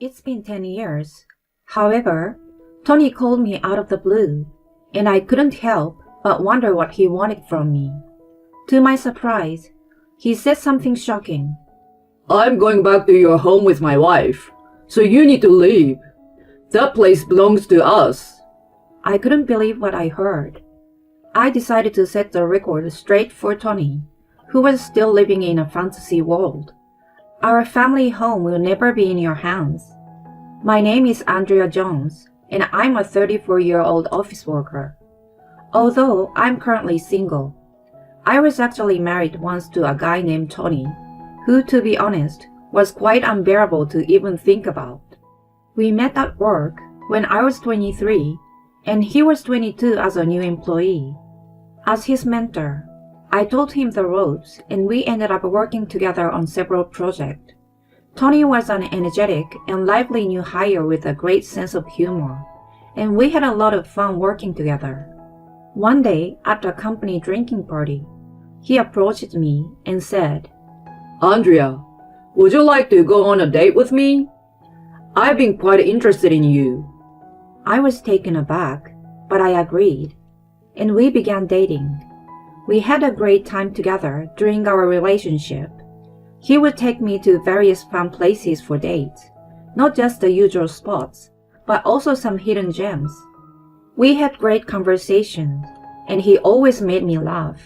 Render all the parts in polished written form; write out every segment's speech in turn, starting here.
It's been 10 years. However, Tony called me out of the blue, and I couldn't help but wonder what he wanted from me. To my surprise, he said something shocking. I'm going back to your home with my wife, so you need to leave. That place belongs to us. I couldn't believe what I heard. I decided to set the record straight for Tony, who was still living in a fantasy world. Our family home will never be in your hands. My name is Andrea Jones, and I'm a 34-year-old office worker. Although I'm currently single, I was actually married once to a guy named Tony, who, to be honest, was quite unbearable to even think about. We met at work when I was 23, and he was 22 as a new employee. As his mentor, I told him the ropes, and we ended up working together on several projects. Tony was an energetic and lively new hire with a great sense of humor, and we had a lot of fun working together. One day, at a company drinking party, he approached me and said, Andrea, would you like to go on a date with me? I've been quite interested in you. I was taken aback, but I agreed, and we began dating. We had a great time together during our relationship. He would take me to various fun places for dates, not just the usual spots, but also some hidden gems. We had great conversations, and he always made me laugh.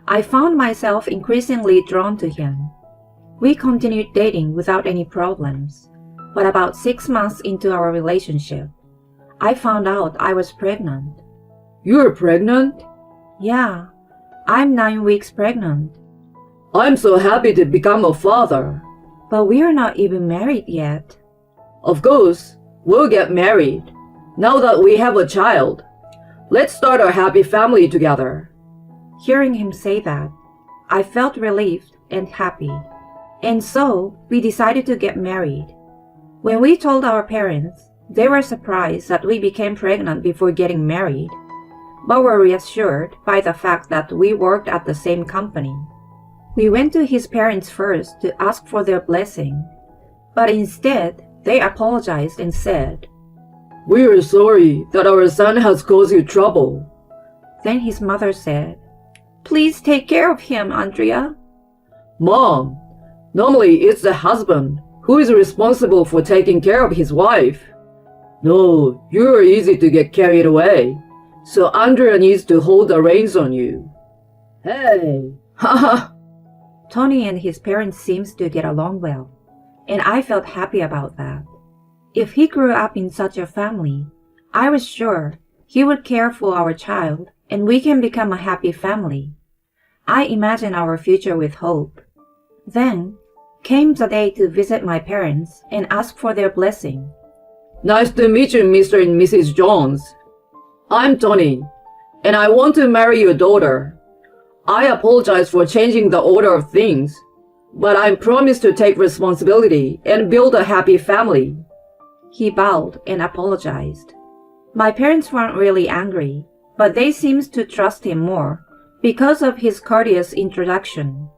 I found myself increasingly drawn to him. We continued dating without any problems, but about 6 months into our relationship, I found out I was pregnant. You're pregnant? Yeah, I'm 9 weeks pregnant. I'm so happy to become a father. But we're not even married yet. Of course, we'll get married. Now that we have a child, let's start a happy family together. Hearing him say that, I felt relieved and happy. And so, we decided to get married. When we told our parents, they were surprised that we became pregnant before getting married, but were reassured by the fact that we worked at the same company. We went to his parents first to ask for their blessing, but instead, they apologized and said, We're sorry that our son has caused you trouble. Then his mother said, Please take care of him, Andrea. Mom, normally it's the husband who is responsible for taking care of his wife. No, you're easy to get carried away, so Andrea needs to hold the reins on you. Hey, haha. Tony and his parents seemed to get along well, and I felt happy about that. If he grew up in such a family, I was sure he would care for our child and we can become a happy family. I imagined our future with hope. Then came the day to visit my parents and ask for their blessing. Nice to meet you, Mr. and Mrs. Jones. I'm Tony, and I want to marry your daughter. I apologize for changing the order of things, but I promise to take responsibility and build a happy family. He bowed and apologized. My parents weren't really angry, but they seemed to trust him more because of his courteous introduction.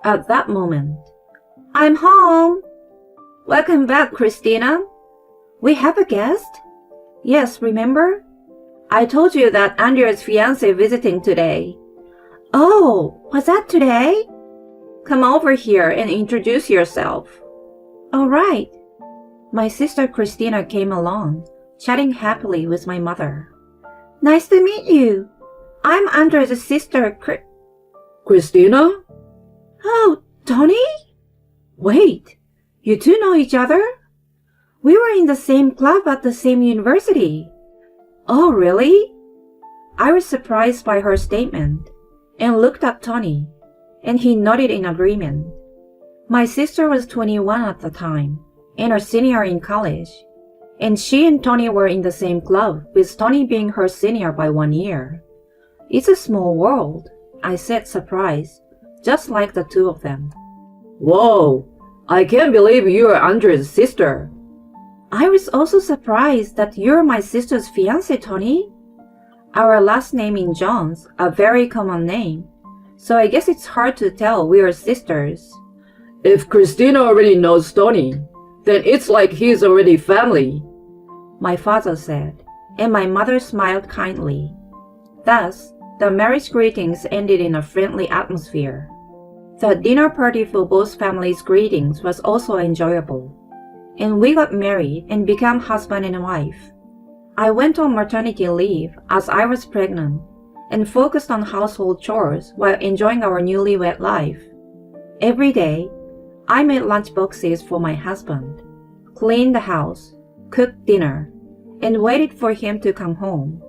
At that moment, I'm home! Welcome back, Christina. We have a guest? Yes, remember? I told you that Andrea's fiancé visiting today. Oh, was that today? Come over here and introduce yourself. All right. My sister Christina came along, chatting happily with my mother. Nice to meet you. I'm Andrea's sister, Christina? Oh, Tony? Wait, you two know each other? We were in the same club at the same university. Oh, really? I was surprised by her statement and looked at Tony, and he nodded in agreement. My sister was 21 at the time and a senior in college, and she and Tony were in the same club, with Tony being her senior by 1 year. It's a small world, I said, surprised, just like the two of them. Whoa, I can't believe you are Andrea's sister. I was also surprised that you're my sister's fiancé, Tony. Our last name in Jones, a very common name, so I guess it's hard to tell we're sisters. If Christina already knows Tony, Then it's like he's already family. My father said, and my mother smiled kindly. Thus, the marriage greetings ended in a friendly atmosphere. The dinner party for both families' greetings was also enjoyable, and we got married and became husband and wife. I went on maternity leave as I was pregnant and focused on household chores while enjoying our newlywed life. Every day, I made lunch boxes for my husband, cleaned the house, cooked dinner, and waited for him to come home.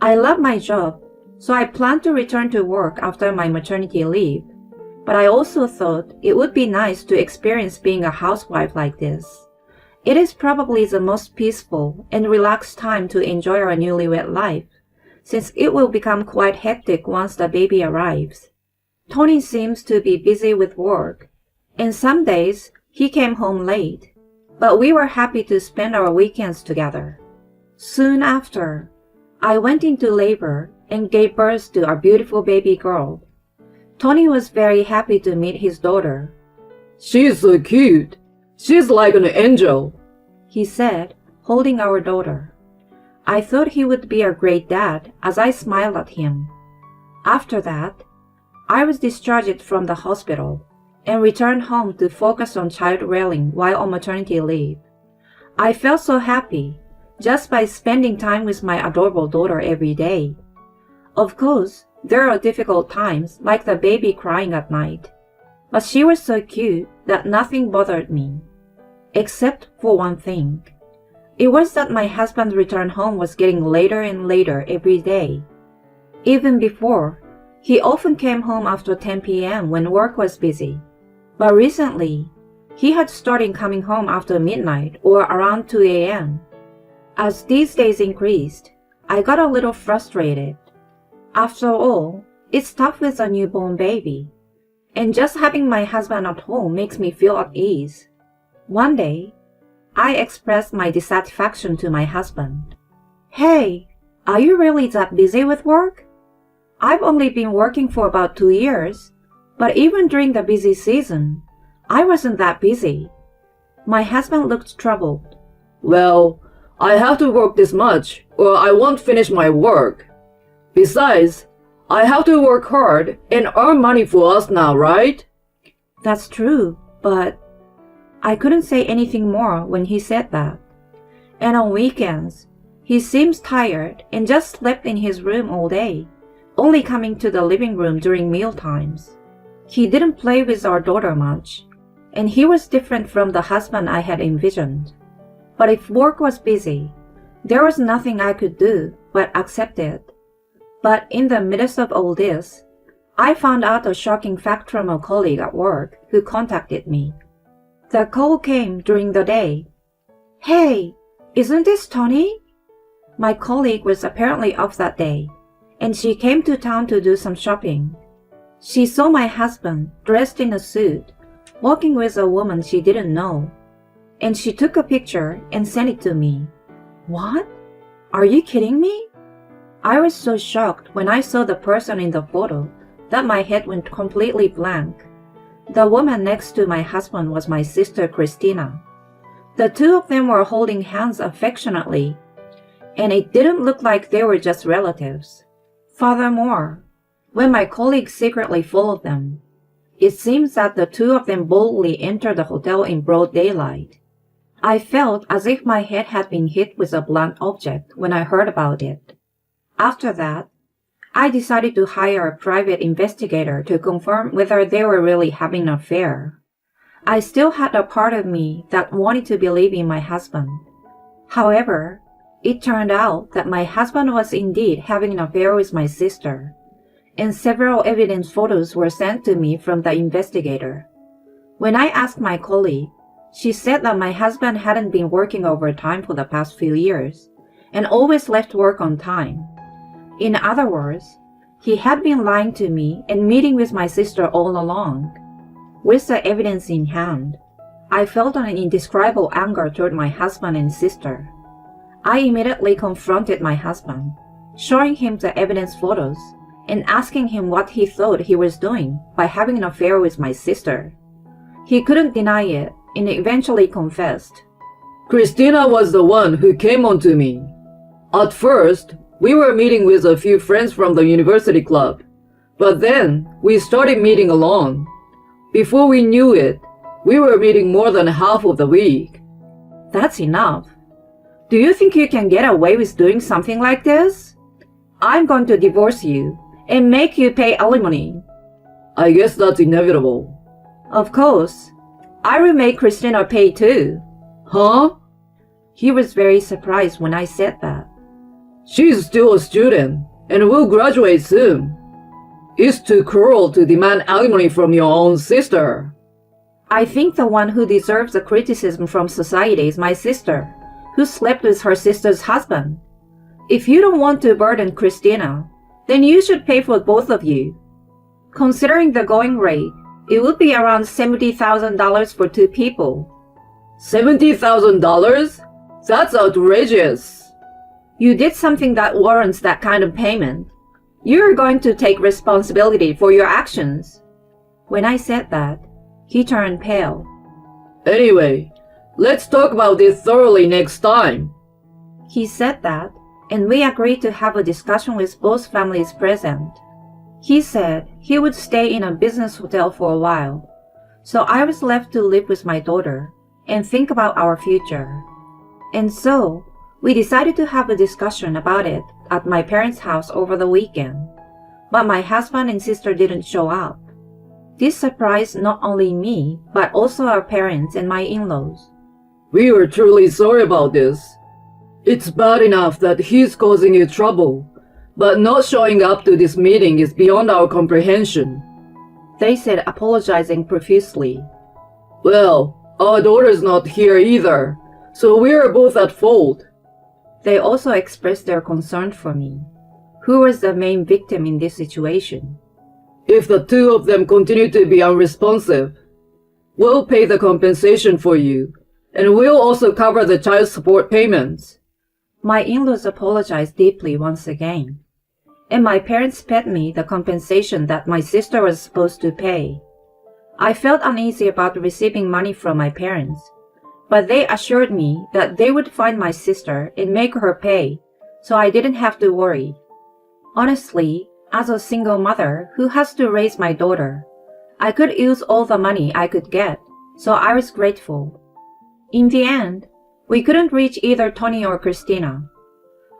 I love my job, so I planned to return to work after my maternity leave, but I also thought it would be nice to experience being a housewife like this. It is probably the most peaceful and relaxed time to enjoy our newlywed life, since it will become quite hectic once the baby arrives. Tony seems to be busy with work, and some days he came home late, but we were happy to spend our weekends together. Soon after, I went into labor and gave birth to our beautiful baby girl. Tony was very happy to meet his daughter. She's so cute. She's like an angel, he said, holding our daughter. I thought he would be a great dad as I smiled at him. After that, I was discharged from the hospital and returned home to focus on child rearing while on maternity leave. I felt so happy just by spending time with my adorable daughter every day. Of course, there are difficult times like the baby crying at night, but she was so cute that nothing bothered me. Except for one thing. It was that my husband's return home was getting later and later every day. Even before, he often came home after 10 p.m. when work was busy. But recently, he had started coming home after midnight or around 2 a.m. As these days increased, I got a little frustrated. After all, it's tough with a newborn baby, and just having my husband at home makes me feel at ease. One day, I expressed my dissatisfaction to my husband. Hey, are you really that busy with work? I've only been working for about 2 years, but even during the busy season, I wasn't that busy. My husband looked troubled. Well, I have to work this much or I won't finish my work. Besides, I have to work hard and earn money for us now, right? That's true, but I couldn't say anything more when he said that. And on weekends, he seems tired and just slept in his room all day, only coming to the living room during meal times. He didn't play with our daughter much, and he was different from the husband I had envisioned. But if work was busy, there was nothing I could do but accept it. But in the midst of all this, I found out a shocking fact from a colleague at work who contacted me. The call came during the day. Hey, isn't this Tony? My colleague was apparently off that day, and she came to town to do some shopping. She saw my husband dressed in a suit, walking with a woman she didn't know, and she took a picture and sent it to me. What? Are you kidding me? I was so shocked when I saw the person in the photo that my head went completely blank. The woman next to my husband was my sister Christina. The two of them were holding hands affectionately, and it didn't look like they were just relatives. Furthermore, when my colleague secretly followed them, it seems that the two of them boldly entered the hotel in broad daylight. I felt as if my head had been hit with a blunt object when I heard about it. After that, I decided to hire a private investigator to confirm whether they were really having an affair. I still had a part of me that wanted to believe in my husband. However, it turned out that my husband was indeed having an affair with my sister, and several evidence photos were sent to me from the investigator. When I asked my colleague, she said that my husband hadn't been working overtime for the past few years, and always left work on time. In other words, he had been lying to me and meeting with my sister all along. With the evidence in hand, I felt an indescribable anger toward my husband and sister. I immediately confronted my husband, showing him the evidence photos and asking him what he thought he was doing by having an affair with my sister. He couldn't deny it and eventually confessed. Christina was the one who came on to me. At first, we were meeting with a few friends from the university club, but then we started meeting alone. Before we knew it, we were meeting more than half of the week. That's enough. Do you think you can get away with doing something like this? I'm going to divorce you and make you pay alimony. I guess that's inevitable. Of course. I will make Christina pay too. Huh? He was very surprised when I said that. She's still a student and will graduate soon. It's too cruel to demand alimony from your own sister. I think the one who deserves the criticism from society is my sister, who slept with her sister's husband. If you don't want to burden Christina, then you should pay for both of you. Considering the going rate, it would be around $70,000 for two people. $70,000? That's outrageous. You did something that warrants that kind of payment. You're going to take responsibility for your actions. When I said that, he turned pale. Anyway, let's talk about this thoroughly next time. He said that, and we agreed to have a discussion with both families present. He said he would stay in a business hotel for a while, so I was left to live with my daughter and think about our future. And so, we decided to have a discussion about it at my parents' house over the weekend, but my husband and sister didn't show up. This surprised not only me, but also our parents and my in-laws. We are truly sorry about this. It's bad enough that he's causing you trouble, but not showing up to this meeting is beyond our comprehension. They said, apologizing profusely. Well, our daughter's not here either, so we are both at fault. They also expressed their concern for me, who was the main victim in this situation. If the two of them continue to be unresponsive, we'll pay the compensation for you, and we'll also cover the child support payments. My in-laws apologized deeply once again, and my parents paid me the compensation that my sister was supposed to pay. I felt uneasy about receiving money from my parents, but they assured me that they would find my sister and make her pay, so I didn't have to worry. Honestly, as a single mother who has to raise my daughter, I could use all the money I could get, so I was grateful. In the end, we couldn't reach either Tony or Christina.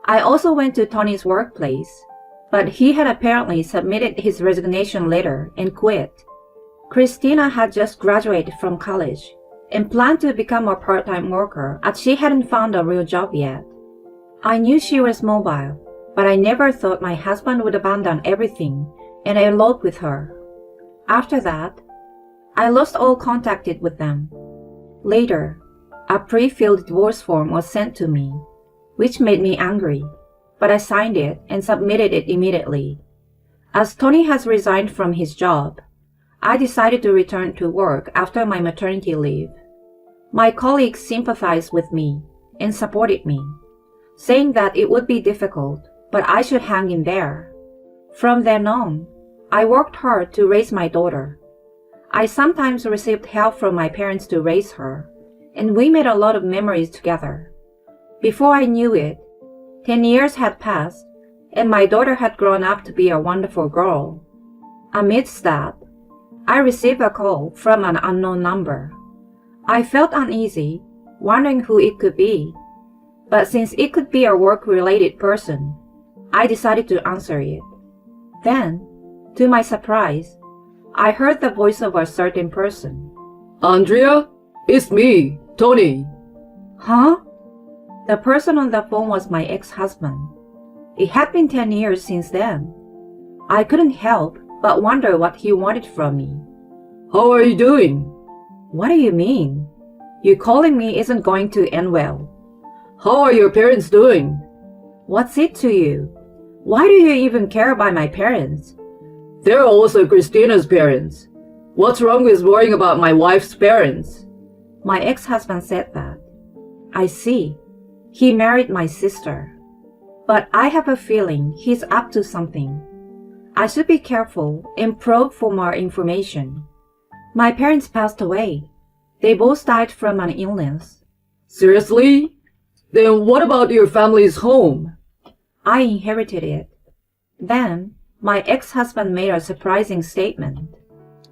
I also went to Tony's workplace, but he had apparently submitted his resignation letter and quit. Christina had just graduated from college and planned to become a part-time worker as she hadn't found a real job yet. I knew she was mobile, but I never thought my husband would abandon everything and elope with her. After that, I lost all contact with them. Later, a pre-filled divorce form was sent to me, which made me angry, but I signed it and submitted it immediately. As Tony has resigned from his job, I decided to return to work after my maternity leave. My colleagues sympathized with me and supported me, saying that it would be difficult, but I should hang in there. From then on, I worked hard to raise my daughter. I sometimes received help from my parents to raise her, and we made a lot of memories together. Before I knew it, 10 years had passed, and my daughter had grown up to be a wonderful girl. Amidst that, I received a call from an unknown number. I felt uneasy, wondering who it could be, but since it could be a work-related person, I decided to answer it. Then, to my surprise, I heard the voice of a certain person. Andrea? It's me, Tony. Huh? The person on the phone was my ex-husband. It had been 10 years since then. I couldn't help but wonder what he wanted from me. How are you doing? What do you mean? You calling me isn't going to end well. How are your parents doing? What's it to you? Why do you even care about my parents? They're also Christina's parents. What's wrong with worrying about my wife's parents? My ex-husband said that. I see. He married my sister. But I have a feeling he's up to something. I should be careful and probe for more information. My parents passed away, They both died from an illness. Seriously? Then what about your family's home? I inherited it. Then, my ex-husband made a surprising statement.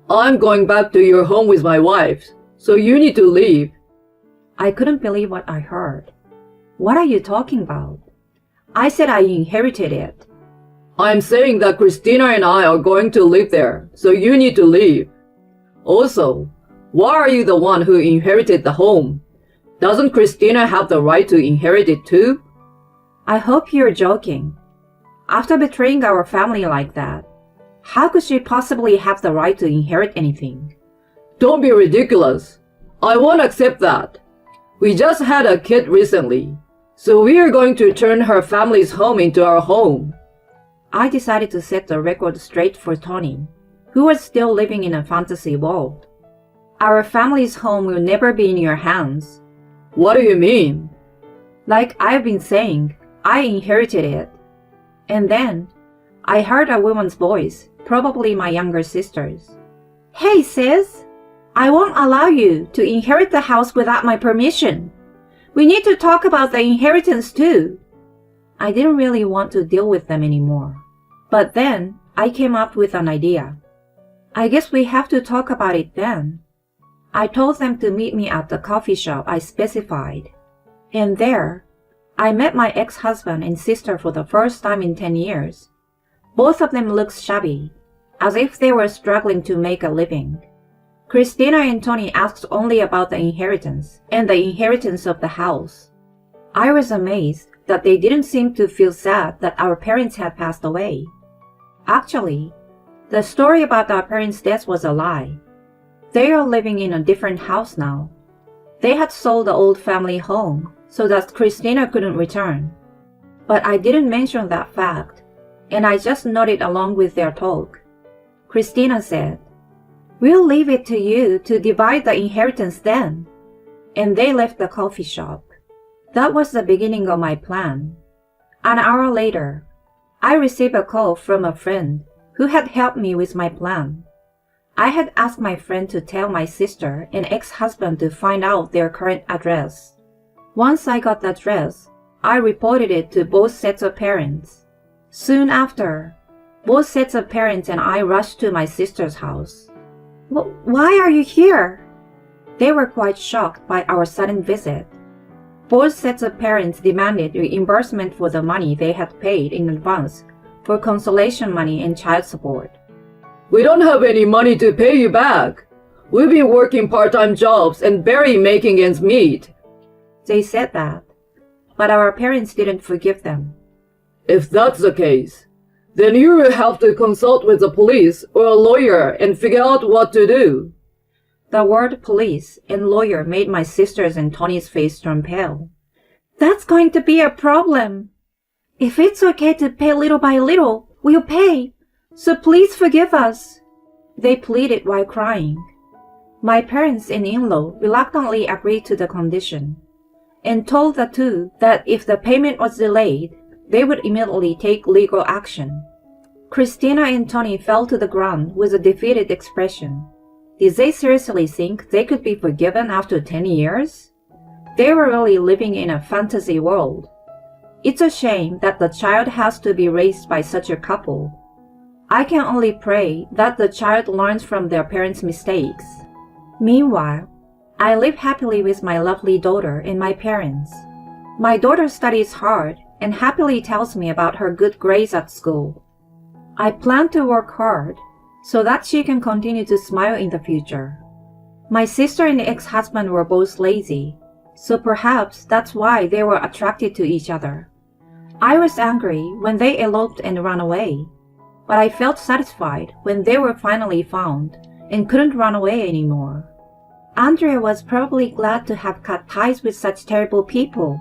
I'm going back to your home with my wife, so you need to leave. I couldn't believe what I heard. What are you talking about? I said I inherited it. I'm saying that Christina and I are going to live there, so you need to leave. Also, why are you the one who inherited the home? Doesn't Christina have the right to inherit it too? I hope you're joking. After betraying our family like that, how could she possibly have the right to inherit anything? Don't be ridiculous. I won't accept that. We just had a kid recently, so we are going to turn her family's home into our home. I decided to set the record straight for Tony, who was still living in a fantasy world. Our family's home will never be in your hands. What do you mean? Like I've been saying, I inherited it. And then, I heard a woman's voice, probably my younger sister's. Hey sis, I won't allow you to inherit the house without my permission. We need to talk about the inheritance too. I didn't really want to deal with them anymore. But then, I came up with an idea. I guess we have to talk about it then. I told them to meet me at the coffee shop I specified. And there, I met my ex-husband and sister for the first time in 10 years. Both of them looked shabby, as if they were struggling to make a living. Christina and Tony asked only about the inheritance and the inheritance of the house. I was amazed that they didn't seem to feel sad that our parents had passed away. Actually, the story about our parents' death was a lie. They are living in a different house now. They had sold the old family home so that Christina couldn't return. But I didn't mention that fact, and I just nodded along with their talk. Christina said, "We'll leave it to you to divide the inheritance then." And they left the coffee shop. That was the beginning of my plan. An hour later, I received a call from a friend who had helped me with my plan. I had asked my friend to tell my sister and ex-husband to find out their current address. Once I got the address, I reported it to both sets of parents. Soon after, both sets of parents and I rushed to my sister's house. "Why are you here?" They were quite shocked by our sudden visit. Both sets of parents demanded reimbursement for the money they had paid in advance for consolation money and child support. "We don't have any money to pay you back. We've been working part-time jobs and barely making ends meet." They said that, but our parents didn't forgive them. If that's the case, then you will have to consult with the police or a lawyer and figure out what to do. The word police and lawyer made my sister's and Tony's face turn pale. "That's going to be a problem. If it's okay to pay little by little, we'll pay. So please forgive us," they pleaded while crying. My parents and in-law reluctantly agreed to the condition and told the two that if the payment was delayed, they would immediately take legal action. Christina and Tony fell to the ground with a defeated expression. Did they seriously think they could be forgiven after 10 years? They were really living in a fantasy world. It's a shame that the child has to be raised by such a couple. I can only pray that the child learns from their parents' mistakes. Meanwhile, I live happily with my lovely daughter and my parents. My daughter studies hard and happily tells me about her good grades at school. I plan to work hard so that she can continue to smile in the future. My sister and ex-husband were both lazy, so perhaps that's why they were attracted to each other. I was angry when they eloped and ran away, but I felt satisfied when they were finally found and couldn't run away anymore. Andrea was probably glad to have cut ties with such terrible people.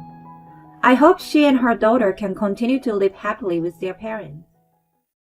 I hope she and her daughter can continue to live happily with their parents.